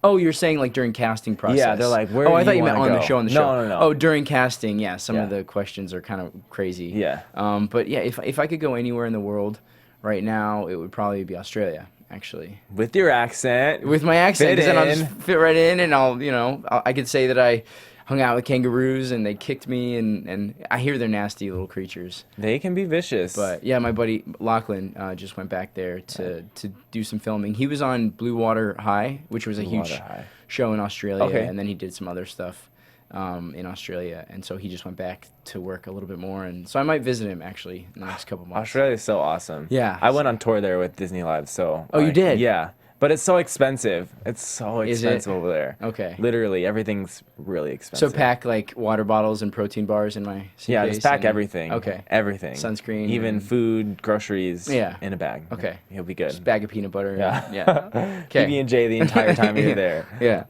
Oh, you're saying like during casting process? Yeah, they're like, where Oh, do I thought you you meant wanna on the go? show. On the No, show. no. Oh, during casting, yeah. Some of Yeah. the questions are kind of crazy. Yeah. But yeah, if I could go anywhere in the world right now, it would probably be Australia. Actually, With your accent. with my accent, Fit because then I'll in. just fit right in, and I could say that I hung out with kangaroos and they kicked me, and I hear they're nasty little creatures. They can be vicious. But yeah, my buddy Lachlan just went back there to do some filming. He was on Blue Water High, which was a Blue huge Water High. show in Australia, Okay. and then he did some other stuff in Australia, and so he just went back to work a little bit more, and so I might visit him actually in the next couple months. Australia is so awesome. Yeah. I went on tour there with Disney Live, so. Oh, you did? Yeah. But it's so expensive. It's so Is it? expensive over there. Okay. Literally, everything's really expensive. So pack like water bottles and protein bars in my suitcase. Yeah, just pack and- everything. Okay. Everything. Sunscreen Even and- food, groceries. Yeah. In a bag. Okay. You'll be good. Just bag of peanut butter. Yeah. And, yeah. Okay. PB&J the entire time you're there. Yeah.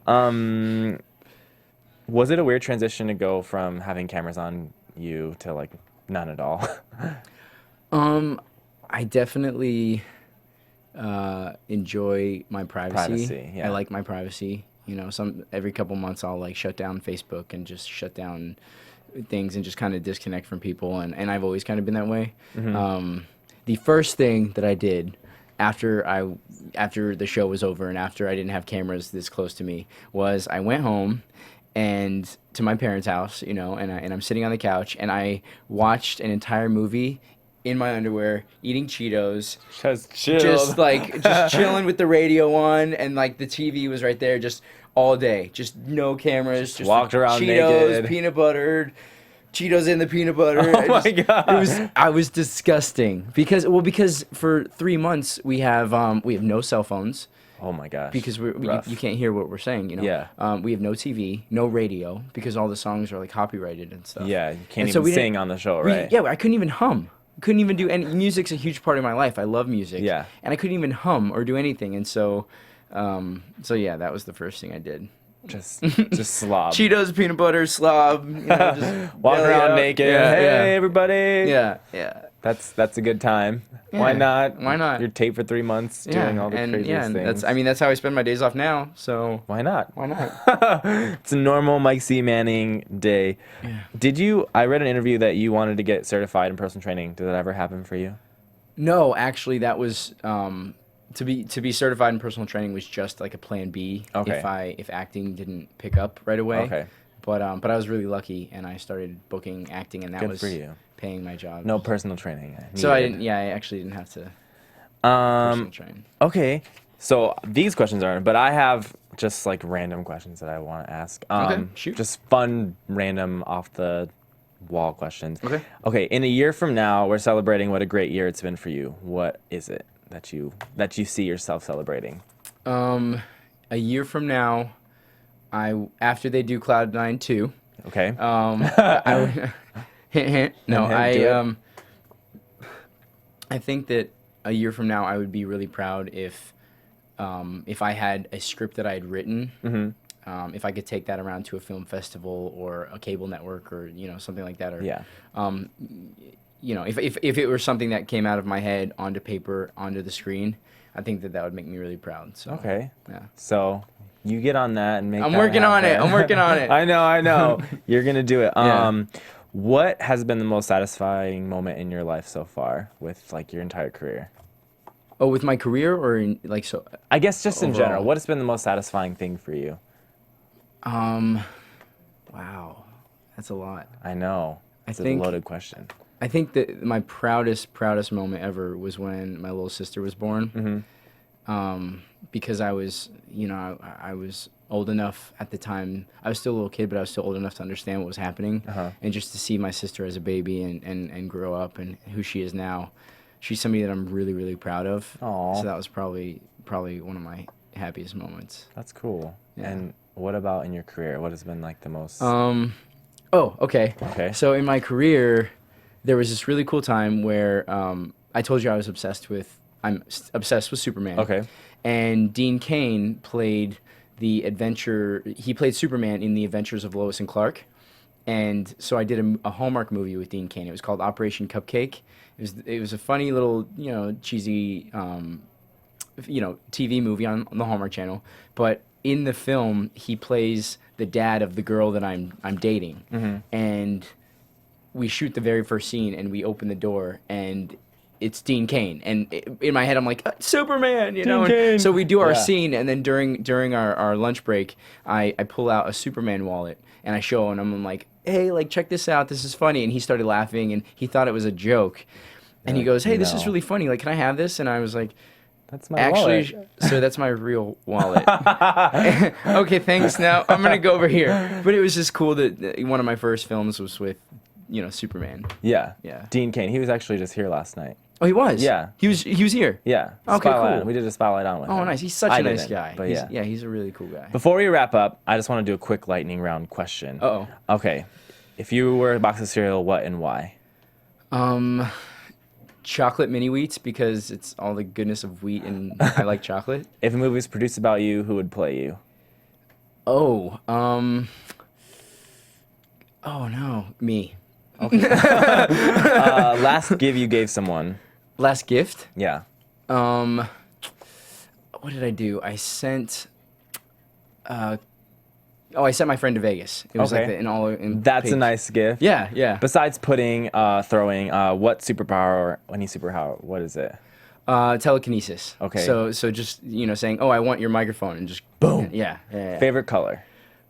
Was it a weird transition to go from having cameras on you to like none at all? I definitely enjoy my privacy. Privacy, yeah. I like my privacy. You know, every couple months I'll like shut down Facebook and just shut down things and just kind of disconnect from people. And I've always kind of been that way. Mm-hmm. The first thing that I did after the show was over and after I didn't have cameras this close to me was I went home and to my parents' house, you know, and I'm sitting on the couch and I watched an entire movie in my underwear, eating Cheetos, Just chill. just chilling with the radio on, and like the TV was right there, just all day, just no cameras, just walked around Cheetos, naked. peanut butter, Cheetos in the peanut butter. Oh my God. I was disgusting because for 3 months we have no cell phones. Oh my gosh. Because Rough. you can't hear what we're saying, you know. Yeah. We have no TV, no radio, because all the songs are like copyrighted and stuff. Yeah, you can't And so even we didn't- sing on the show, right? Yeah, I couldn't even hum. Couldn't even do any. Music's a huge part of my life. I love music. Yeah. And I couldn't even hum or do anything, and so yeah, that was the first thing I did. Just slob. Cheetos, peanut butter, slob. You know, just Walk belly around out. naked. Yeah, Hey, everybody. yeah, yeah. That's a good time. Why Yeah, not? why not? You're taped for 3 months doing all the craziest and things. that's how I spend my days off now. So Why not? why not? It's a normal Mike C. Manning day. Yeah. I read an interview that you wanted to get certified in personal training. Did that ever happen for you? No, actually, that was to be certified in personal training was just like a plan B. Okay. If acting didn't pick up right away. Okay. But I was really lucky, and I started booking acting, and that Good was for you. paying my job. No personal training. So I needed. didn't. Yeah, I actually didn't have to personal train. Okay. So these questions aren't, but I have just like random questions that I want to ask. Okay, shoot. Just fun, random, off the wall questions. Okay. Okay. In a year from now, we're celebrating what a great year it's been for you. What is it that you see yourself celebrating? A year from now, after they do Cloud9 2. Okay. I think that a year from now I would be really proud if I had a script that I had written. Mm-hmm. If I could take that around to a film festival or a cable network or something like that, or Yeah. if it were something that came out of my head onto paper onto the screen, I think that would make me really proud. So Okay. yeah. So you get on that and make. I'm that working on it. happen. I'm working on it. I know. You're gonna do it. Yeah. What has been the most satisfying moment in your life so far with like your entire career? Oh, with my career or in, like so? I guess just in general. Overall. What has been the most satisfying thing for you? Wow, that's a lot. I know. It's a think- loaded question. I think that my proudest moment ever was when my little sister was born. Mm-hmm. Because I was, I was old enough at the time. I was still a little kid, but I was still old enough to understand what was happening. And just to see my sister as a baby and grow up and who she is now, she's somebody that I'm really, really proud of. Aw. So that was probably one of my happiest moments. That's cool. Yeah. And what about in your career? What has been like the most? Oh, okay. Okay. So in my career, there was this really cool time where I told you I'm obsessed with Superman. Okay. And Dean Cain played he played Superman in The Adventures of Lois and Clark. And so I did a Hallmark movie with Dean Cain. It was called Operation Cupcake. It was a funny little, cheesy, TV movie on the Hallmark Channel. But in the film, he plays the dad of the girl that I'm dating, and we shoot the very first scene, and we open the door, and it's Dean Cain, and in my head I'm like Superman, you know. And so we do our scene, and then during our lunch break, I pull out a Superman wallet and I show him, and I'm like, hey, like check this out, this is funny, and he started laughing, and he thought it was a joke, and he goes, hey, this is really funny, like can I have this? And I was like, that's my wallet. So that's my real wallet. Okay, thanks. Now I'm gonna go over here. But it was just cool that one of my first films was with, Superman. Yeah. Yeah. Dean Cain. He was actually just here last night. Oh, he was. Yeah. He was here. Yeah. Okay, Spotlight. cool. We did a spotlight on with him. Oh, nice. He's such a nice guy. But he's a really cool guy. Before we wrap up, I just want to do a quick lightning round question. Uh-oh. Okay. If you were a box of cereal, what and why? Chocolate mini wheats, because it's all the goodness of wheat, and I like chocolate. If a movie was produced about you, who would play you? Oh no, me. Last gift you gave someone. Last gift? Yeah. What did I do? I sent I sent my friend to Vegas. It was like That's a nice gift. Yeah, yeah. Besides throwing, what superpower, any superpower, what is it? Telekinesis. Okay. So just, saying, oh, I want your microphone, and just boom. Yeah. Favorite color?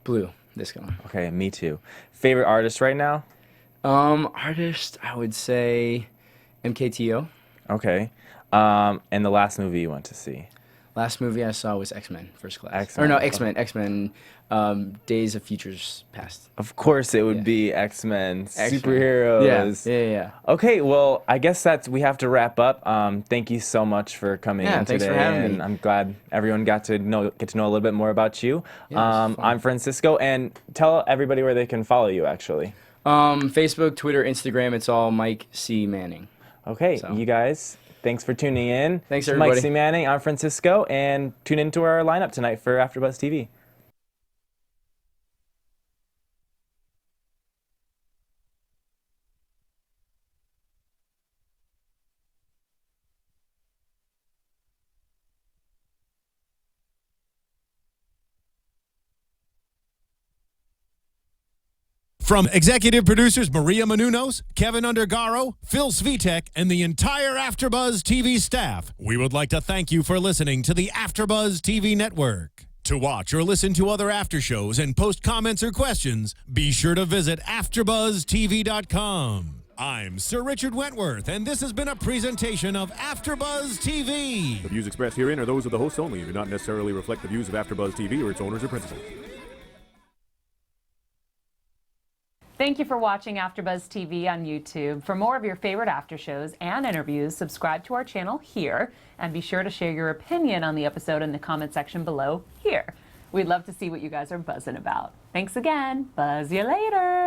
Blue. This color. Okay, me too. Favorite artist right now? Artist, I would say MKTO. Okay. And the last movie you went to see? Last movie I saw was X-Men First Class. X-Men. Or no, X-Men, Days of Futures Past. Of course it would be X-Men, superheroes. Yeah. Okay, well, I guess we have to wrap up. Thank you so much for coming in thanks today. for having and me. I'm glad everyone get to know a little bit more about you. Yeah, I'm Francisco, and tell everybody where they can follow you, actually. Facebook, Twitter, Instagram, it's all Mike C. Manning. Okay, you guys, thanks for tuning in. Thanks, This is everybody. Mike C. Manning, I'm Francisco, and tune into our lineup tonight for AfterBuzz TV. From executive producers Maria Menounos, Kevin Undergaro, Phil Svitek, and the entire AfterBuzz TV staff, we would like to thank you for listening to the AfterBuzz TV network. To watch or listen to other after shows and post comments or questions, be sure to visit AfterBuzzTV.com. I'm Sir Richard Wentworth, and this has been a presentation of AfterBuzz TV. The views expressed herein are those of the hosts only and do not necessarily reflect the views of AfterBuzz TV or its owners or principals. Thank you for watching AfterBuzz TV on YouTube. For more of your favorite after shows and interviews, subscribe to our channel here, and be sure to share your opinion on the episode in the comment section below here. We'd love to see what you guys are buzzing about. Thanks again. Buzz you later.